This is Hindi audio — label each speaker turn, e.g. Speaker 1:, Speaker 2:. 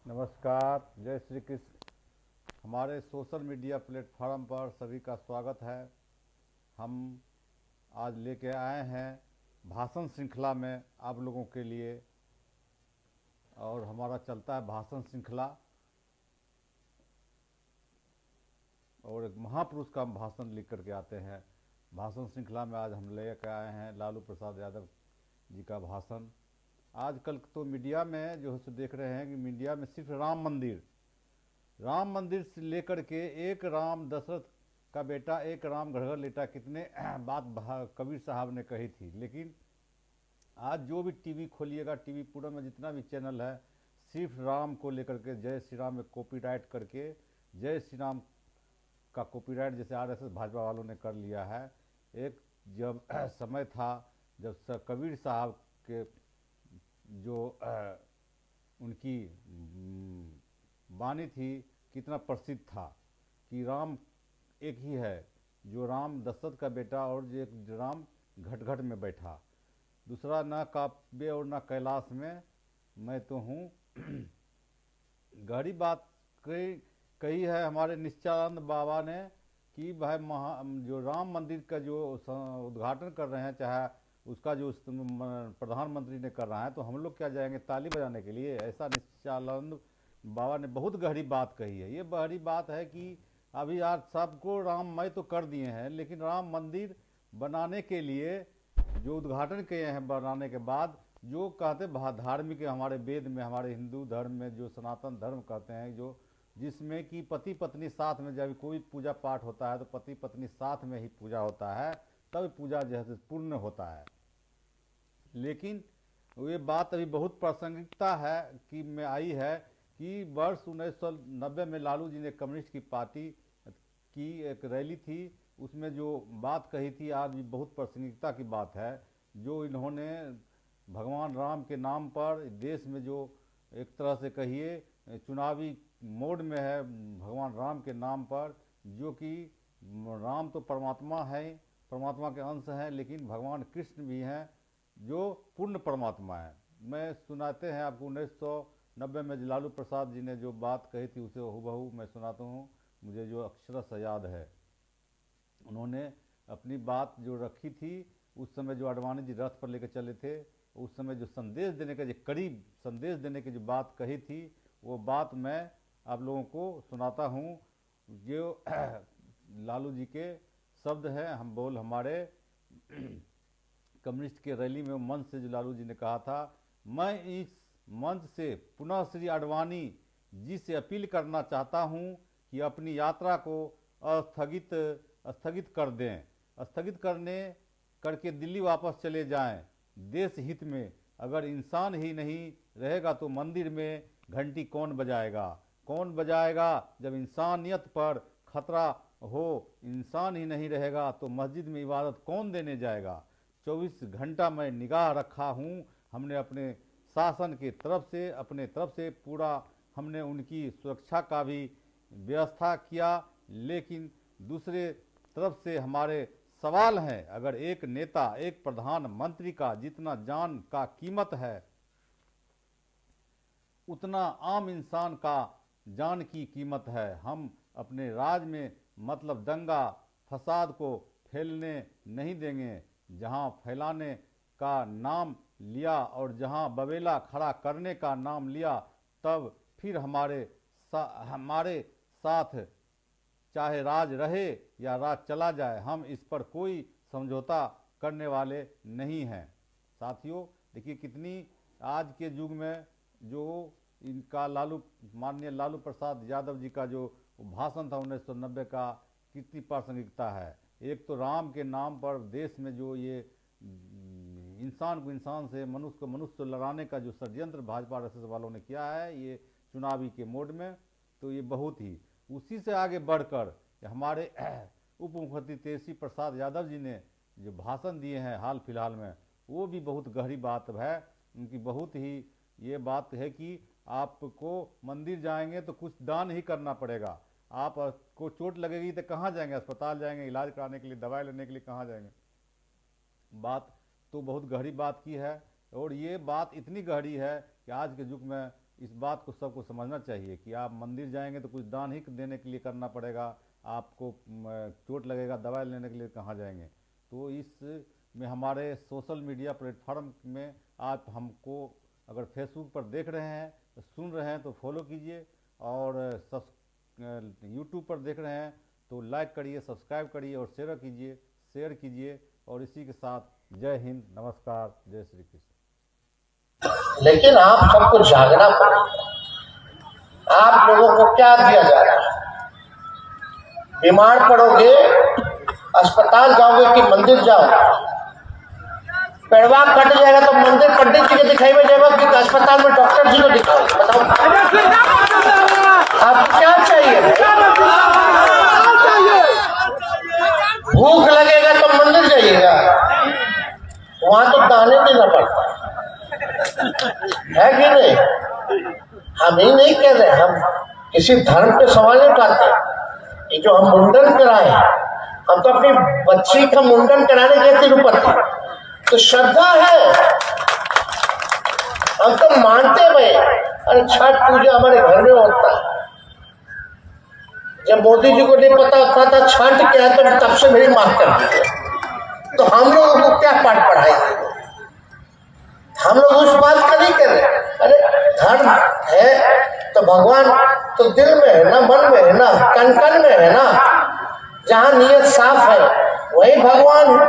Speaker 1: नमस्कार, जय श्री कृष्ण। हमारे सोशल मीडिया प्लेटफॉर्म पर सभी का स्वागत है। हम आज लेके आए हैं भाषण श्रृंखला में आप लोगों के लिए, और हमारा चलता है भाषण श्रृंखला। और एक महापुरुष का हम भाषण लिख करके आते हैं। भाषण श्रृंखला में आज हम लेकर आए हैं लालू प्रसाद यादव जी का भाषण। आजकल तो मीडिया में जो है सो देख रहे हैं कि मीडिया में सिर्फ राम मंदिर से लेकर के एक राम दशरथ का बेटा एक राम घर घर लेटा, कितने बात कबीर साहब ने कही थी। लेकिन आज जो भी टीवी खोलिएगा, टीवी पूरा में जितना भी चैनल है, सिर्फ राम को लेकर के जय श्री राम में कॉपीराइट करके जय श्री राम का कॉपीराइट जैसे आरएसएस भाजपा वालों ने कर लिया है। एक जब समय था जब कबीर साहब के जो उनकी वाणी थी, कितना प्रसिद्ध था कि राम एक ही है, जो राम दशरथ का बेटा और जो एक राम घट घट में बैठा, दूसरा ना काव्य और ना कैलाश में मैं तो हूँ। गहरी बात कही है हमारे निश्चलानंद बाबा ने कि भाई जो राम मंदिर का जो उद्घाटन कर रहे हैं, चाहे उसका जो प्रधानमंत्री ने कर रहा है, तो हम लोग क्या जाएंगे ताली बजाने के लिए? ऐसा निश्चलानंद बाबा ने बहुत गहरी बात कही है। ये गहरी बात है कि अभी आज सबको राममय तो कर दिए हैं, लेकिन राम मंदिर बनाने के लिए जो उद्घाटन किए हैं, बनाने के बाद जो कहते धार्मिक हमारे वेद में, हमारे हिंदू धर्म में जो सनातन धर्म कहते हैं, जो जिसमें कि पति पत्नी साथ में जब कोई पूजा पाठ होता है तो पति पत्नी साथ में ही पूजा होता है, तब पूजा जो है पूर्ण होता है। लेकिन ये बात अभी बहुत प्रासंगिकता है कि में आई है कि वर्ष 1990 में लालू जी ने कम्युनिस्ट की पार्टी की एक रैली थी, उसमें जो बात कही थी आज भी बहुत प्रासंगिकता की बात है। जो इन्होंने भगवान राम के नाम पर देश में जो एक तरह से कहिए चुनावी मोड में है, भगवान राम के नाम पर, जो कि राम तो परमात्मा है, परमात्मा के अंश हैं, लेकिन भगवान कृष्ण भी हैं जो पूर्ण परमात्मा है। मैं सुनाते हैं आपको 1990 में लालू प्रसाद जी ने जो बात कही थी उसे हूबहू मैं सुनाता हूँ, मुझे जो अक्षरशः याद है। उन्होंने अपनी बात जो रखी थी, उस समय जो आडवाणी जी रथ पर लेकर चले थे, उस समय जो संदेश देने का, जो करीब संदेश देने की जो बात कही थी, वो बात मैं आप लोगों को सुनाता हूँ। जो लालू जी के शब्द हैं, हम बोल हमारे कम्युनिस्ट के रैली में मंच से जो लालू जी ने कहा था, मैं इस मंच से पुनः श्री आडवाणी जी से अपील करना चाहता हूं कि अपनी यात्रा को स्थगित स्थगित कर दें, स्थगित करने करके दिल्ली वापस चले जाएं। देश हित में अगर इंसान ही नहीं रहेगा तो मंदिर में घंटी कौन बजाएगा? कौन बजाएगा जब इंसानियत पर खतरा हो? इंसान ही नहीं रहेगा तो मस्जिद में इबादत कौन देने जाएगा? 24 घंटा मैं निगाह रखा हूँ, हमने अपने शासन की तरफ से, अपने तरफ से पूरा हमने उनकी सुरक्षा का भी व्यवस्था किया। लेकिन दूसरे तरफ से हमारे सवाल हैं, अगर एक नेता, एक प्रधानमंत्री का जितना जान का कीमत है, उतना आम इंसान का जान की कीमत है। हम अपने राज में मतलब दंगा फसाद को फैलने नहीं देंगे। जहां फैलाने का नाम लिया और जहां बवेला खड़ा करने का नाम लिया, तब फिर हमारे साथ चाहे राज रहे या राज चला जाए, हम इस पर कोई समझौता करने वाले नहीं हैं। साथियों, देखिए कितनी आज के युग में जो इनका माननीय लालू प्रसाद यादव जी का जो भाषण था 1990 का, कितनी प्रासंगिकता है। एक तो राम के नाम पर देश में जो ये इंसान को इंसान से, मनुष्य को मनुष्य से लड़ाने का जो षड्यंत्र भाजपा आरएसएस वालों ने किया है, ये चुनावी के मोड में, तो ये बहुत ही उसी से आगे बढ़कर हमारे उप मुख्यमंत्री तेजस्वी प्रसाद यादव जी ने जो भाषण दिए हैं हाल फिलहाल में, वो भी बहुत गहरी बात है। उनकी बहुत ही ये बात है कि आपको मंदिर जाएंगे तो कुछ दान ही करना पड़ेगा। आपको चोट लगेगी तो कहाँ जाएंगे? अस्पताल जाएंगे इलाज कराने के लिए, दवाई लेने के लिए कहाँ जाएंगे? बात तो बहुत गहरी बात की है। और ये बात इतनी गहरी है कि आज के युग में इस बात को सबको समझना चाहिए कि आप मंदिर जाएंगे तो कुछ दान ही देने के लिए करना पड़ेगा, आपको चोट लगेगा दवाई लेने के लिए कहाँ जाएंगे। तो इस में हमारे सोशल मीडिया प्लेटफॉर्म में आप हमको अगर फेसबुक पर देख रहे हैं, सुन रहे हैं तो फॉलो कीजिए, और यूट्यूब पर देख रहे हैं तो लाइक करिए, सब्सक्राइब करिए और शेयर कीजिए। और इसी के साथ जय हिंद, नमस्कार, जय श्री कृष्ण।
Speaker 2: लेकिन आप सबको जागना पड़ेगा। आप लोगों को क्या दिया जा रहा है? बीमार पड़ोगे अस्पताल जाओगे कि मंदिर जाओगे? पेड़वा कट जाएगा तो मंदिर पंडित जी को दिखाई में जाएगा कि अस्पताल में डॉक्टर जी को दिखाओगे? बताओ आपको क्या चाहिए? भूख लगेगा तो मंदिर जाइएगा, वहां तो दाने देना पड़ता है कि नहीं? हम ही नहीं कह रहे, हम किसी धर्म पे सवाल नहीं उठाते। ये जो हम मुंडन कराए, हम तो अपनी बच्ची का मुंडन कराने गए तिरुपति, तो श्रद्धा है, हम तो मानते हुए। अरे छठ पूजा हमारे घर में होता है। जब मोदी जी को नहीं पता होता था छठ क्या है तो तब से मेरी माफ कर दी, तो हम लोगों को क्या पाठ पढ़ाएंगे? हम लोग उस बात का नहीं कर रहे। अरे धर्म है तो भगवान तो दिल में है ना, मन में है ना, कण कण में है ना। जहां नीयत साफ है वही भगवान है।